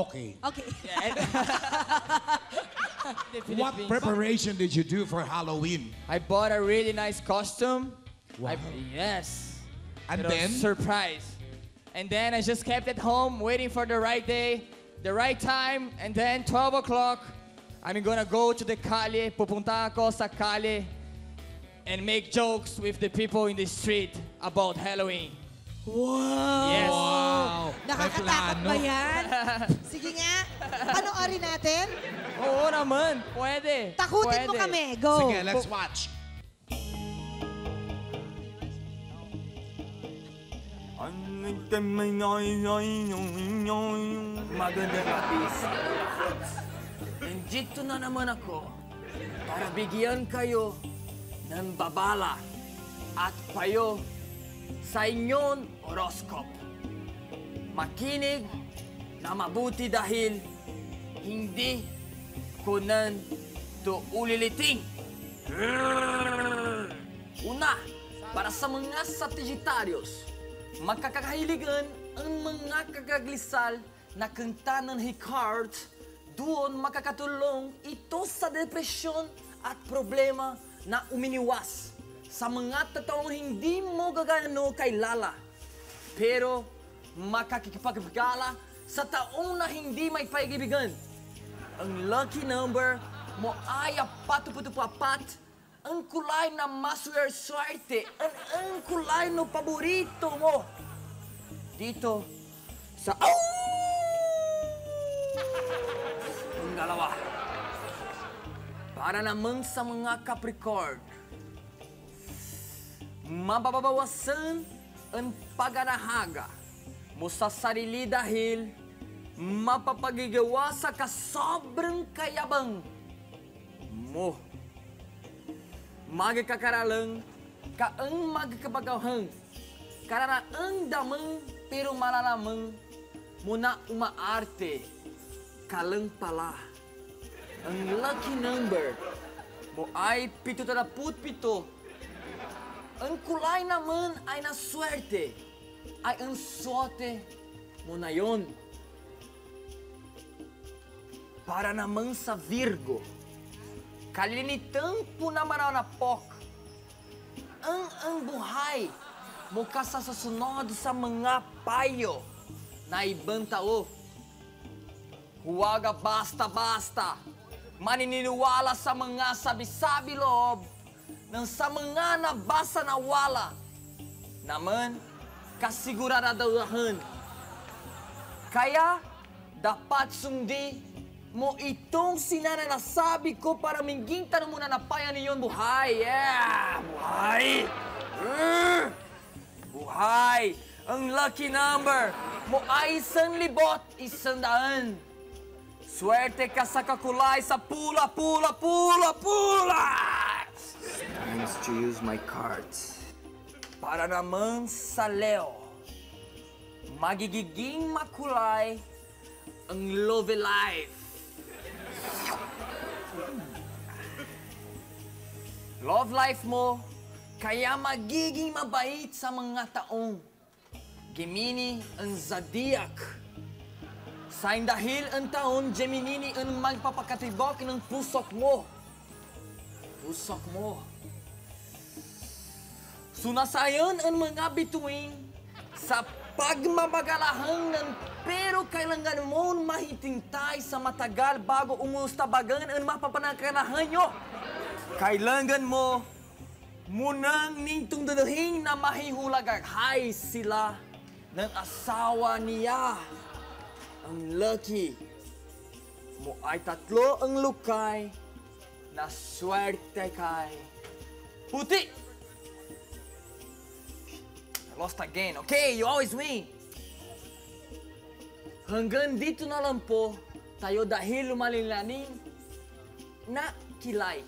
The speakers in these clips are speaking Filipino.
okay. Okay. What preparation did you do for Halloween? I bought a really nice costume. Wow. Yes. And It was then? surprise. And then I just kept it home, waiting for the right day, the right time, and then 12 o'clock, I'm gonna go to the Cali, pupunta ako sa Cali, and make jokes with the people in the street about Halloween. Wow! Yes. Wow! Nakakatakot ba yan? Sige nga. Panoorin natin. Oo naman, pwede. Takutin mo Pwede. kami. Go. Sige, let's watch. Magandang gabi sa lahat. Nandito na naman ako para bigyan kayo ng babala at payo sa inyong horoscope. Makinig na mabuti dahil hindi ko nan to uliliting. Una, para sa mga Sagittarius, makakahiligan ang mga kagaglisal na kanta ng Hikard. Doon makakatulong ito sa depresyon at problema na uminiwas sa mga totoong hindi mo gagano kay Lala. Pero makakikipagpagala sa taong na hindi may paigibigan. Ang lucky number mo ay 4 ang kulay na maswerte, ang kulay no paborito mo. Dito sa ang dalawa. Para naman sa mga Capricorn, mababawasan ang paganahaga mo sa sarili dahil mapapagigawa sa kasobrang kayabang mo. Magkakaralang ka ang magkabagawang karana ang damang pero malalamang muna umaarte ka lang pala. Ang lucky number mo ay 77. Ang kulay naman ay naswerte ay ang suote mo na yon. Para naman sa Virgo, kalinitang po naman ang napok. Ang buhay mo kasasunod sa mga payo na ibang tao. Huwag basta-basta maniniwala sa mga sabi-sabi loob ng sa mga nabasa na wala. Naman, kasiguradahan. Kaya, dapat sundi mo itong sinananasabi ko para mingging tanong mo na napayan niyon buhay. Yeah! Buhay! Buhay! Ang lucky number mo ay 1,100. Swerte ka sa kakulay sa pula. Times to use my cards. Para naman sa Leo, magiging makulay ang love life. Love life mo, kaya magiging mabait sa mga taong. Gemini ang zodiac. Sign dahil ang taon, Gemini ang magpapakatibok ng pusok mo. Pusok mo. Sunasayon ang mga bituin sa pagmamagalahan ng pero kailangan mo mahintintay sa matagal bago umustabagan ang mapapanagkanahan nyo. Kailangan mo munang nintong dadahin na mahihulagaghay sila ng asawa niya. Ang lucky mo ay 3 ang lukay na swerte kay puti. I lost again. Okay, you always win. Hanggang dito na lang po tayo dahil lumalinlaning na kilay.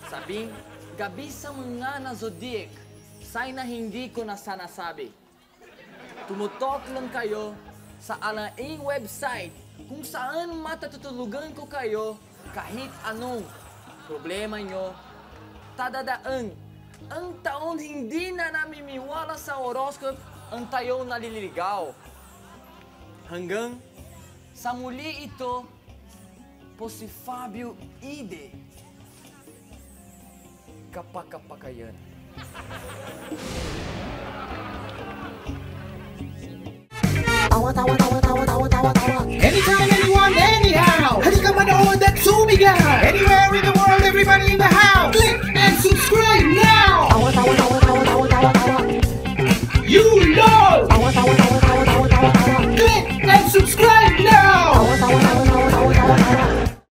Sabing gabi sa mga na zodiac, sign na hindi ko na sana sabi. Tumutok lang kayo sa alaing website kung saan matatutulugan ko kayo kahit anong problema nyo. Tadadaan, ang taon hindi na namimiwala sa horoscope ang tayo naliligaw. Hanggang Sa muli ito, po si Fabio Ide. Kapakapakayan. Anytime, anyone, anyhow. Halika manood at sumigaw. Anywhere in the world, everybody in the house. Click and subscribe now. You know.